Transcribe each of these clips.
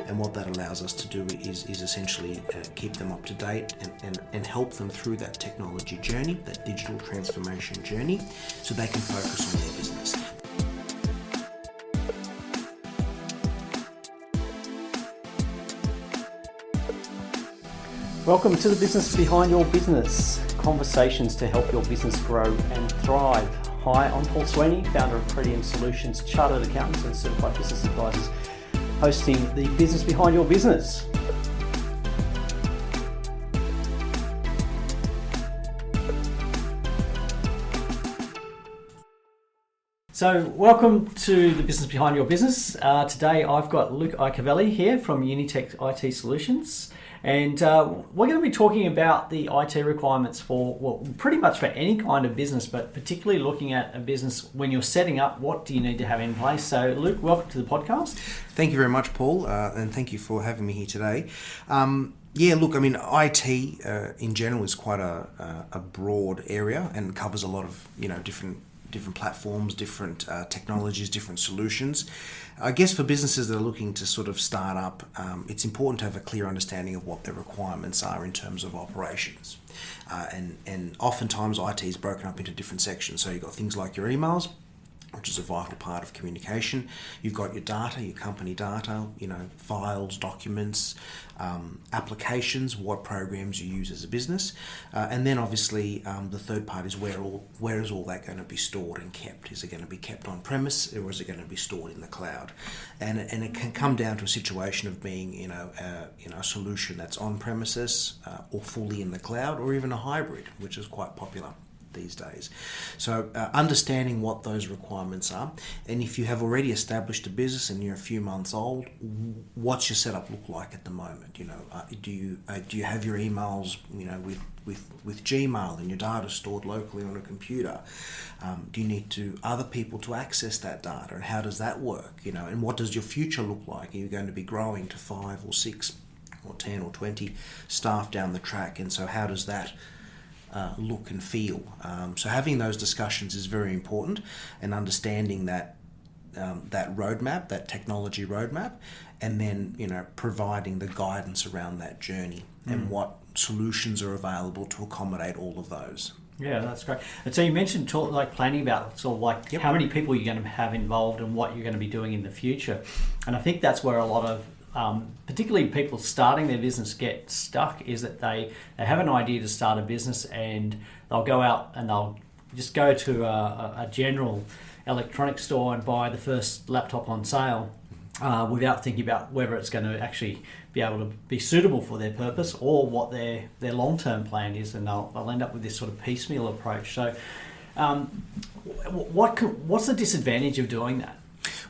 And what that allows us to do is essentially keep them up to date and help them through that technology journey, that digital transformation journey, so they can focus on their business. Welcome to the Business Behind Your Business, conversations to help your business grow and thrive. Hi, I'm Paul Sweeney, founder of UNITECH Solutions, chartered accountants and certified business advisors, hosting the Business Behind Your Business. So welcome to the Business Behind Your Business. Today I've got Iacovelli here from UNITECH IT Solutions. And we're going to be talking about the IT requirements for, well, pretty much for any kind of business, but particularly looking at a business when you're setting up, what do you need to have in place? So, Luke, welcome to the podcast. Thank you very much, Paul, and thank you for having me here today. IT in general is quite a broad area and covers a lot of different platforms, different technologies, different solutions. I guess for businesses that are looking to sort of start up, it's important to have a clear understanding of what their requirements are in terms of operations. And oftentimes IT is broken up into different sections. So you've got things like your emails, which is a vital part of communication. You've got your data, your company data, files, documents, applications, what programs you use as a business. And then obviously the third part is where is all that going to be stored and kept? Is it going to be kept on premise or is it going to be stored in the cloud? And it can come down to a situation of being a solution that's on premises or fully in the cloud, or even a hybrid, which is quite popular these days. So understanding what those requirements are, and if you have already established a business and you're a few months old, what's your setup look like at the moment? Do you have your emails with Gmail and your data stored locally on a computer? Do you need other people to access that data, and how does that work? And what does your future look like? Are you going to be growing to 5 or 6 or 10 or 20 staff down the track? And so how does that look and feel? So having those discussions is very important, and understanding that roadmap, that technology roadmap, and then providing the guidance around that journey and what solutions are available to accommodate all of those. Yeah, that's great. And so you mentioned planning about how many people you're going to have involved and what you're going to be doing in the future. And I think that's where a lot of particularly people starting their business get stuck, is that they have an idea to start a business and they'll go out and they'll just go to a general electronics store and buy the first laptop on sale without thinking about whether it's going to actually be able to be suitable for their purpose or what their long-term plan is, and they'll end up with this sort of piecemeal approach. So what's the disadvantage of doing that?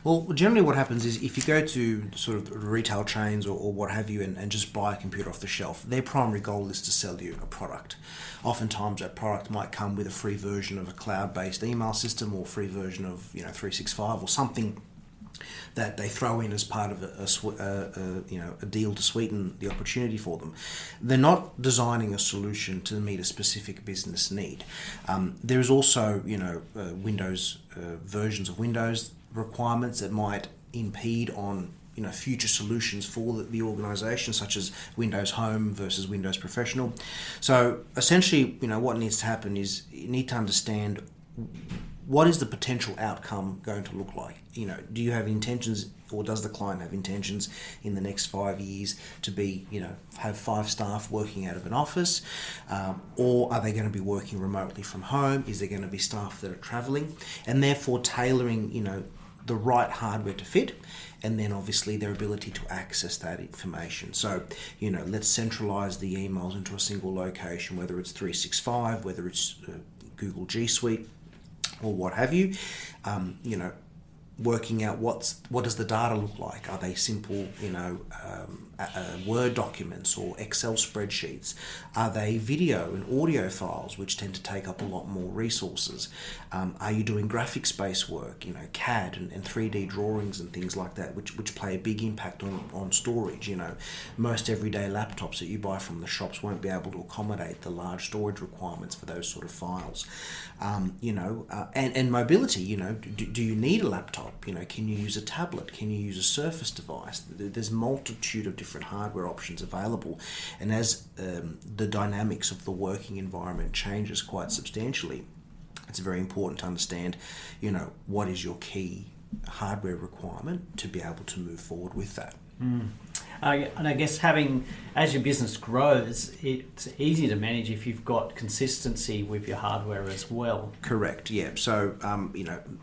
Well, generally what happens is if you go to sort of retail chains or what have you and just buy a computer off the shelf, their primary goal is to sell you a product. Oftentimes that product might come with a free version of a cloud-based email system or free version of 365 or something that they throw in as part of a deal to sweeten the opportunity for them. They're not designing a solution to meet a specific business need. There is also Windows versions of Windows requirements that might impede on future solutions for the organization, such as Windows Home versus Windows Professional. So essentially, what needs to happen is you need to understand what is the potential outcome going to look like. Do you have intentions, or does the client have intentions in the next 5 years to be, have 5 staff working out of an office, or are they going to be working remotely from home? Is there going to be staff that are traveling? And therefore tailoring, the right hardware to fit, and then obviously their ability to access that information. So, let's centralize the emails into a single location, whether it's 365, whether it's Google G Suite, or what have you. Working out what does the data look like? Are they simple, Word documents or Excel spreadsheets? Are they video and audio files, which tend to take up a lot more resources? Are you doing graphics-based work, CAD and 3D drawings and things like that, which play a big impact on storage? Most everyday laptops that you buy from the shops won't be able to accommodate the large storage requirements for those sort of files. And mobility, do you need a laptop? desktop? Can you use a tablet? Can you use a Surface device? There's multitude of different hardware options available, and as the dynamics of the working environment changes quite substantially, it's very important to understand, what is your key hardware requirement to be able to move forward with that. And I guess as your business grows, it's easy to manage if you've got consistency with your hardware as well. Correct, yeah. So,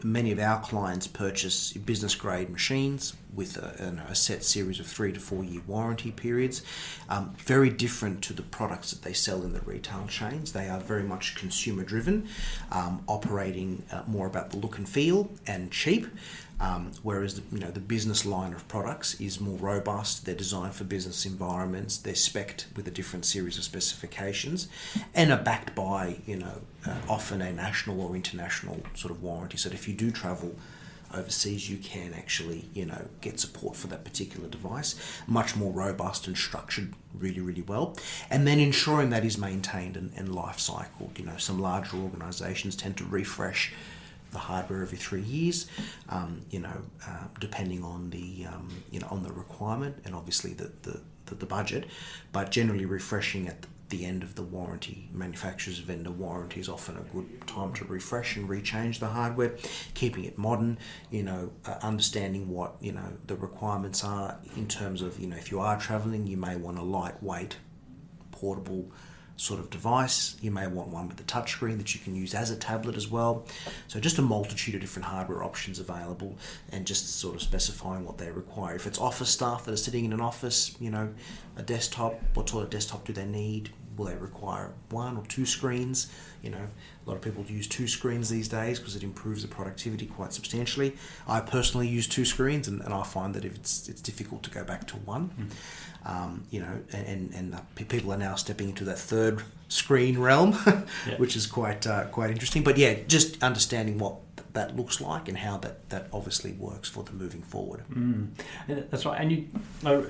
many of our clients purchase business grade machines with a set series of 3 to 4 year warranty periods. Very different to the products that they sell in the retail chains. They are very much consumer driven, operating more about the look and feel and cheap. Whereas the business line of products is more robust. They're designed for business environments. They're spec'd with a different series of specifications, and are backed by often a national or international sort of warranty. So that if you do travel overseas, you can actually get support for that particular device. Much more robust and structured really, really well. And then ensuring that is maintained and life cycled. Some larger organisations tend to refresh the hardware every 3 years, depending on the on the requirement and obviously the budget, but generally refreshing at the end of the warranty. Manufacturer's vendor warranty is often a good time to refresh and rechange the hardware, keeping it modern, understanding what the requirements are in terms of if you are traveling, you may want a lightweight portable sort of device. You may want one with a touchscreen that you can use as a tablet as well. So just a multitude of different hardware options available, and just sort of specifying what they require. If it's office staff that are sitting in an office, a desktop, what sort of desktop do they need? Will they require 1 or 2 screens? A lot of people use 2 screens these days because it improves the productivity quite substantially. I personally use 2 screens, and I find that if it's difficult to go back to 1. People are now stepping into that 3rd screen realm, which is quite interesting. But yeah, just understanding what that looks like and how that obviously works for them moving forward. That's right. And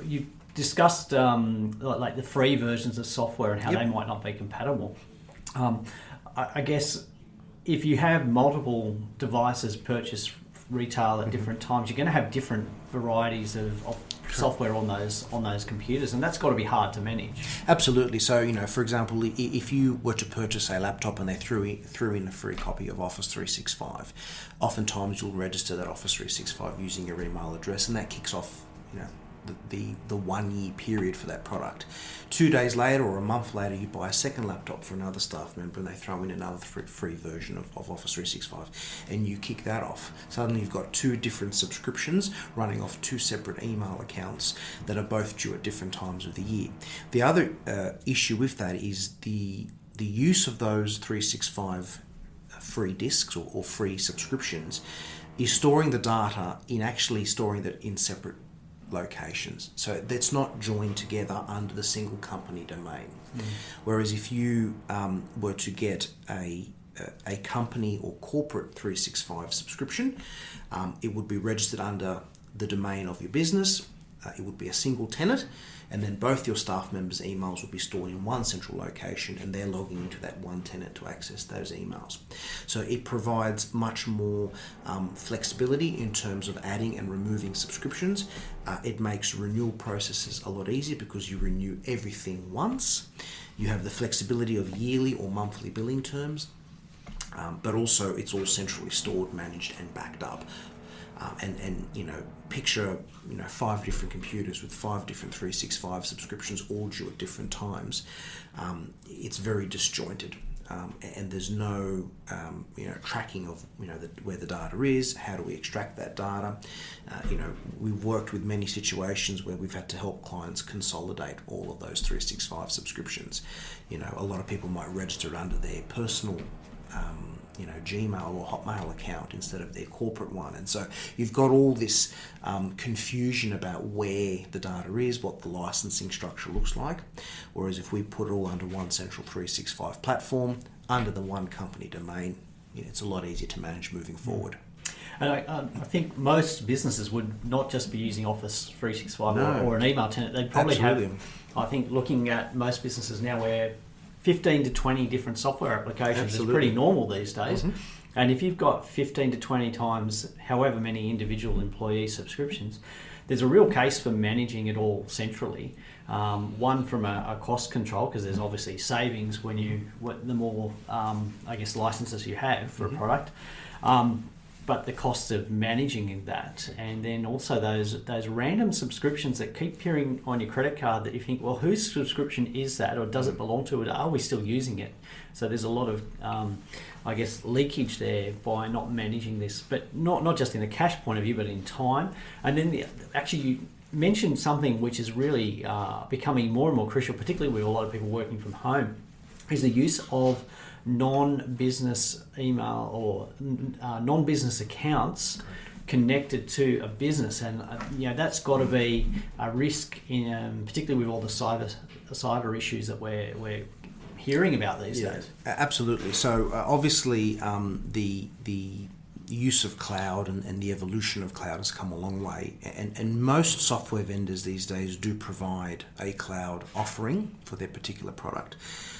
you discussed like the free versions of software and how they might not be compatible. I guess if you have multiple devices purchased retail at different times, you're going to have different varieties of software on those computers, and that's got to be hard to manage. Absolutely. So, for example, if you were to purchase a laptop and they threw in a free copy of Office 365, oftentimes you'll register that Office 365 using your email address, and that kicks off, the 1 year period for that product. 2 days later or a month later, you buy a second laptop for another staff member and they throw in another free version of Office 365, and you kick that off. Suddenly you've got 2 different subscriptions running off 2 separate email accounts that are both due at different times of the year. The other issue with that is the use of those 365 free discs or free subscriptions is storing the data storing that in separate locations. So that's not joined together under the single company domain. Whereas if you were to get a company or corporate 365 subscription, it would be registered under the domain of your business. It would be a single tenant, and then both your staff members' emails will be stored in one central location, and they're logging into that one tenant to access those emails. So it provides much more flexibility in terms of adding and removing subscriptions. It makes renewal processes a lot easier because you renew everything once. You have the flexibility of yearly or monthly billing terms, but also it's all centrally stored, managed, and backed up. Picture 5 different computers with 5 different 365 subscriptions all due at different times. It's very disjointed, and there's no tracking of where the data is. How do we extract that data? We've worked with many situations where we've had to help clients consolidate all of those 365 subscriptions. A lot of people might register it under their personal Gmail or Hotmail account instead of their corporate one, and so you've got all this confusion about where the data is, what the licensing structure looks like. Whereas if we put it all under one central 365 platform under the one company domain, it's a lot easier to manage moving forward. And I think most businesses would not just be using Office 365 or an email tenant. They'd probably have, I think, looking at most businesses now where 15 to 20 different software applications is pretty normal these days. And if you've got 15 to 20 times however many individual employee subscriptions, there's a real case for managing it all centrally. One, from a cost control, because there's obviously savings the more licenses you have for a product. But the costs of managing that, and then also those random subscriptions that keep appearing on your credit card that you think, well, whose subscription is that, or does it belong to it? Are we still using it? So there's a lot of, leakage there by not managing this, but not just in a cash point of view, but in time. And then you mentioned something which is really becoming more and more crucial, particularly with a lot of people working from home, is the use of non-business email or non-business accounts connected to a business, and that's got to be a risk in particularly with all the cyber issues that we're hearing about these days. Absolutely. So obviously the use of cloud and the evolution of cloud has come a long way, and most software vendors these days do provide a cloud offering for their particular product.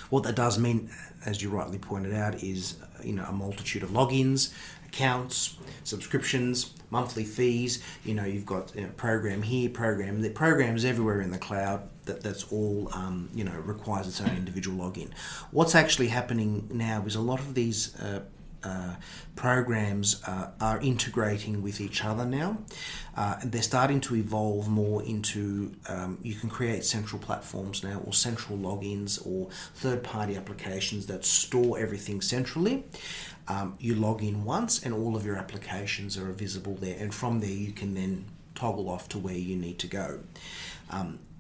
What that does mean, as you rightly pointed out, is a multitude of logins, accounts, subscriptions, monthly fees. You've got program here, program there, programs everywhere in the cloud. That's all requires its own individual login. What's actually happening now is a lot of these programs are integrating with each other now, and they're starting to evolve more into you can create central platforms now, or central logins, or third-party applications that store everything centrally. You log in once and all of your applications are visible there, and from there you can then toggle off to where you need to go.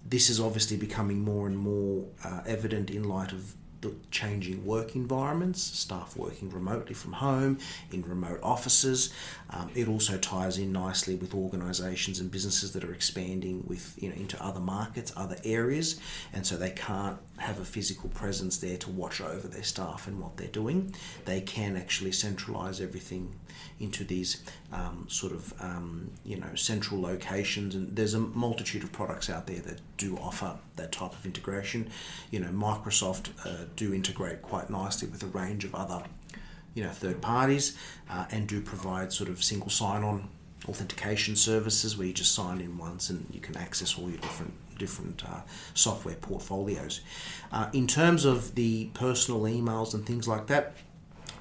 This is obviously becoming more and more evident in light of the changing work environments, staff working remotely from home, in remote offices. It also ties in nicely with organisations and businesses that are expanding into other markets, other areas, and so they can't have a physical presence there to watch over their staff and what they're doing. They can actually centralise everything into these central locations, and there's a multitude of products out there that do offer that type of integration. Microsoft do integrate quite nicely with a range of other third parties, and do provide sort of single sign-on authentication services where you just sign in once and you can access all your different software portfolios. In terms of the personal emails and things like that,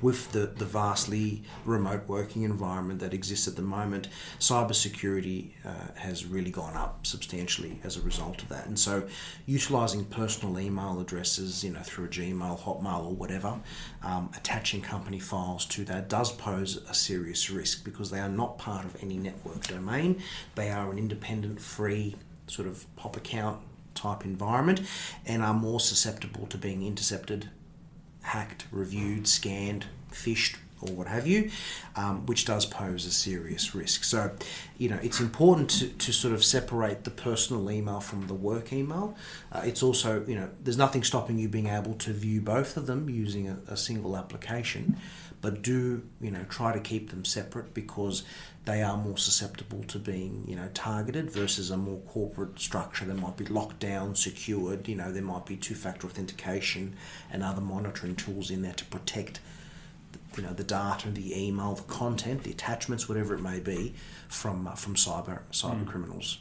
with the vastly remote working environment that exists at the moment, cybersecurity has really gone up substantially as a result of that. And so utilising personal email addresses, through a Gmail, Hotmail or whatever, attaching company files to that does pose a serious risk, because they are not part of any network domain. They are an independent, free sort of pop account type environment, and are more susceptible to being intercepted, hacked, reviewed, scanned, phished, or what have you, which does pose a serious risk. So, it's important to sort of separate the personal email from the work email. It's also, there's nothing stopping you being able to view both of them using a single application, but do, try to keep them separate, because they are more susceptible to being, targeted versus a more corporate structure that might be locked down, secured. There might be two-factor authentication and other monitoring tools in there to protect the data, the email, the content, the attachments, whatever it may be, from cyber criminals.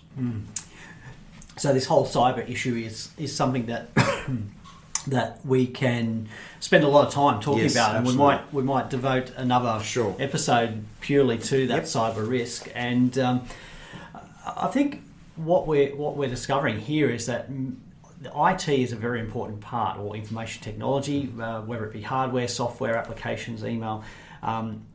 So this whole cyber issue is something that that we can spend a lot of time talking about, absolutely. And we might devote another episode purely to that cyber risk. And I think what we're discovering here is that IT is a very important part, or information technology, whether it be hardware, software, applications, email,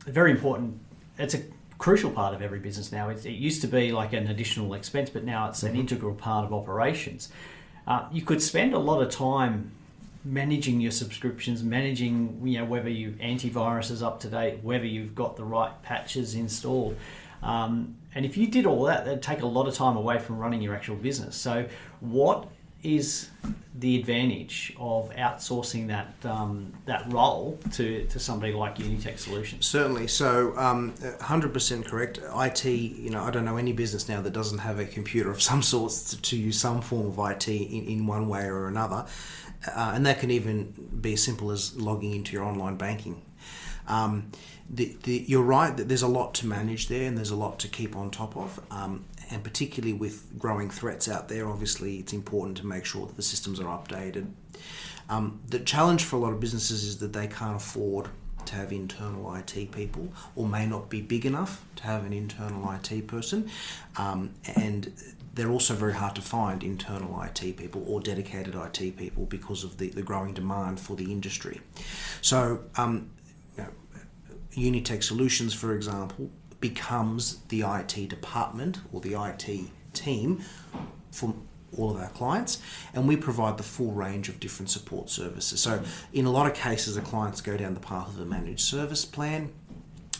very important. It's a crucial part of every business now. It used to be like an additional expense, but now it's an integral part of operations. You could spend a lot of time managing your subscriptions, managing whether your antivirus is up to date, whether you've got the right patches installed. And if you did all that, that'd take a lot of time away from running your actual business. So what is the advantage of outsourcing that role to somebody like UNITECH Solutions? Certainly. So 100% correct. IT, I don't know any business now that doesn't have a computer of some sort to use some form of IT in one way or another. And that can even be as simple as logging into your online banking. You're right that there's a lot to manage there, and there's a lot to keep on top of. And particularly with growing threats out there, obviously it's important to make sure that the systems are updated. The challenge for a lot of businesses is that they can't afford to have internal IT people, or may not be big enough to have an internal IT person, and they're also very hard to find internal IT people or dedicated IT people because of the growing demand for the industry. So UNITECH Solutions, for example, becomes the IT department or the IT team for all of our clients, and we provide the full range of different support services. So in a lot of cases, the clients go down the path of a managed service plan,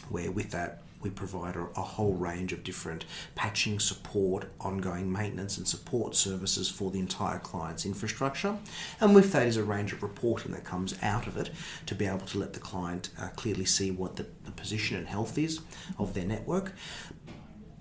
where with that we provide a whole range of different patching, support, ongoing maintenance and support services for the entire client's infrastructure. And with that is a range of reporting that comes out of it to be able to let the client clearly see what the position and health is of their network.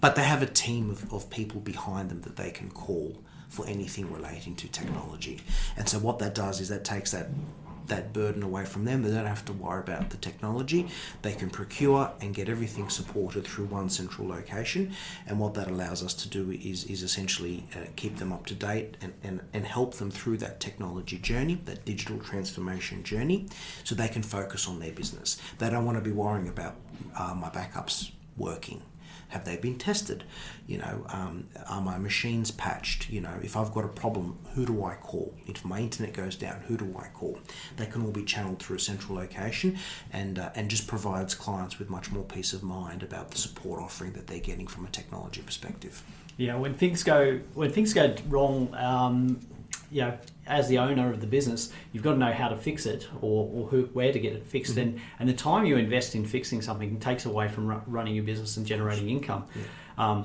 But they have a team of people behind them that they can call for anything relating to technology. And so what that does is that takes that burden away from them. They don't have to worry about the technology. They can procure and get everything supported through one central location. And what that allows us to do is essentially keep them up to date and help them through that technology journey, that digital transformation journey, so they can focus on their business. They don't want to be worrying about my backups working. Have they been tested? Are my machines patched? If I've got a problem, who do I call? If my internet goes down, who do I call? They can all be channeled through a central location, and just provides clients with much more peace of mind about the support offering that they're getting from a technology perspective. Yeah, when things go wrong, as the owner of the business, you've got to know how to fix it or where to get it fixed. Mm-hmm. And the time you invest in fixing something takes away from running your business and generating income. Yeah.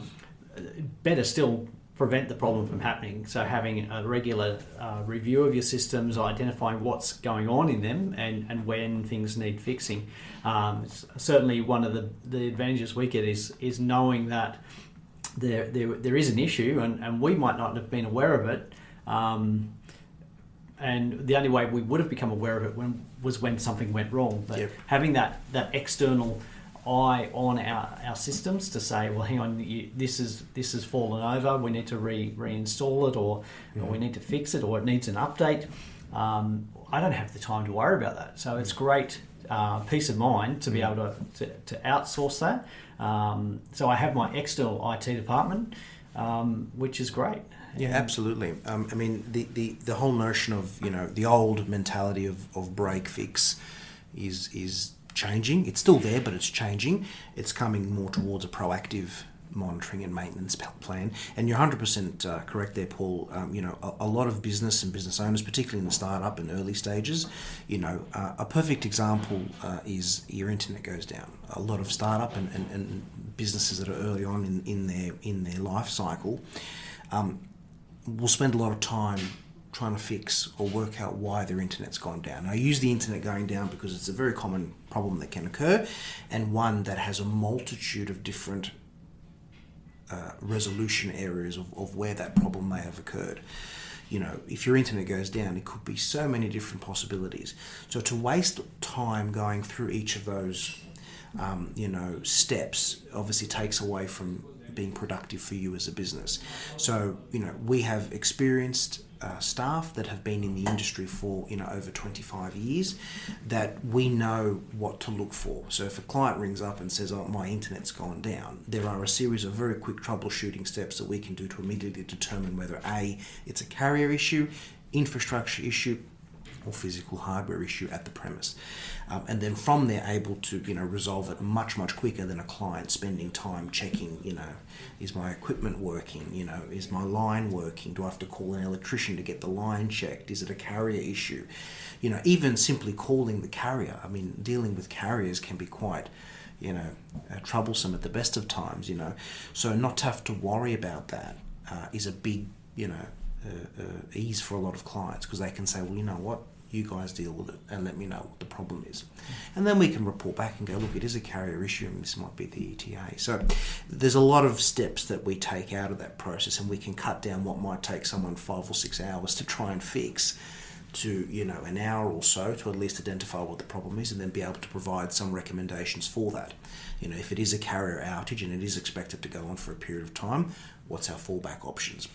Better still, prevent the problem from happening. So having a regular review of your systems, identifying what's going on in them and when things need fixing. Certainly one of the advantages we get is knowing that there is an issue and we might not have been aware of it. And the only way we would have become aware of it was when something went wrong. But yep. Having that external eye on our systems to say, well, hang on, this has fallen over. We need to reinstall it, or we need to fix it, or it needs an update. I don't have the time to worry about that. So it's great peace of mind to be able to outsource that. So I have my external IT department, which is great. Yeah, absolutely. The whole notion of the old mentality of break fix is changing. It's still there, but it's changing. It's coming more towards a proactive monitoring and maintenance plan. And you're 100% correct there, Paul. A lot of business and business owners, particularly in the startup and early stages, a perfect example is your internet goes down. A lot of startup and businesses that are early on in their life cycle will spend a lot of time trying to fix or work out why their internet's gone down. I use the internet going down because it's a very common problem that can occur, and one that has a multitude of different resolution areas of where that problem may have occurred. If your internet goes down, it could be so many different possibilities. So to waste time going through each of those steps obviously takes away from being productive for you as a business. So, we have experienced staff that have been in the industry for, over 25 years, that we know what to look for. So if a client rings up and says, oh, my internet's gone down, there are a series of very quick troubleshooting steps that we can do to immediately determine whether A, it's a carrier issue, infrastructure issue, or physical hardware issue at the premise. And then from there able to resolve it much, much quicker than a client spending time checking, is my equipment working, is my line working, do I have to call an electrician to get the line checked, is it a carrier issue? Even simply calling the carrier. Dealing with carriers can be quite troublesome at the best of times, so not to have to worry about that is a big ease for a lot of clients, because they can say, well, you know what, you guys deal with it and let me know what the problem is. And then we can report back and go, look, it is a carrier issue and this might be the ETA. So there's a lot of steps that we take out of that process, and we can cut down what might take someone 5 or 6 hours to try and fix to an hour or so to at least identify what the problem is, and then be able to provide some recommendations for that. If it is a carrier outage and it is expected to go on for a period of time, what's our fallback options?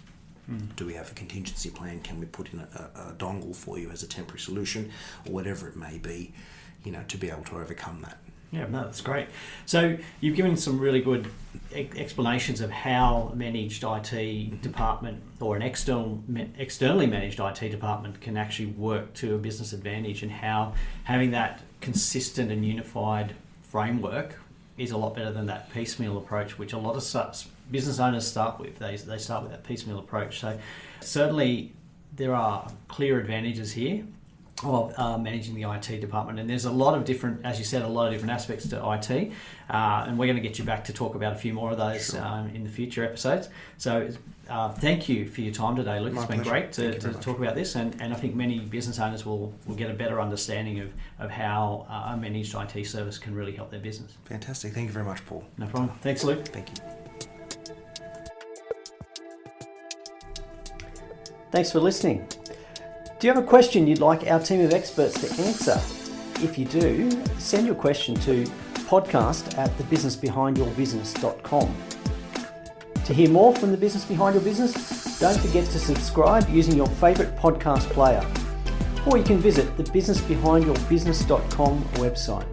Do we have a contingency plan? Can we put in a dongle for you as a temporary solution, or whatever it may be, to be able to overcome that? Yeah, no, that's great. So you've given some really good explanations of how a managed IT department or an externally managed IT department can actually work to a business advantage, and how having that consistent and unified framework is a lot better than that piecemeal approach, which a lot of business owners start with. They start with that piecemeal approach. So certainly there are clear advantages here of managing the IT department, and there's a lot of different, as you said, a lot of different aspects to IT, and we're going to get you back to talk about a few more of those in the future episodes. So thank you for your time today, Luke. It's been great to talk about this, and I think many business owners will get a better understanding of how a managed IT service can really help their business. Fantastic. Thank you very much, Paul. No problem. Thanks, Luke. Thank you. Thanks for listening. Do you have a question you'd like our team of experts to answer? If you do, send your question to podcast@thebusinessbehindyourbusiness.com. To hear more from The Business Behind Your Business, don't forget to subscribe using your favourite podcast player, or you can visit the businessbehindyourbusiness.com website.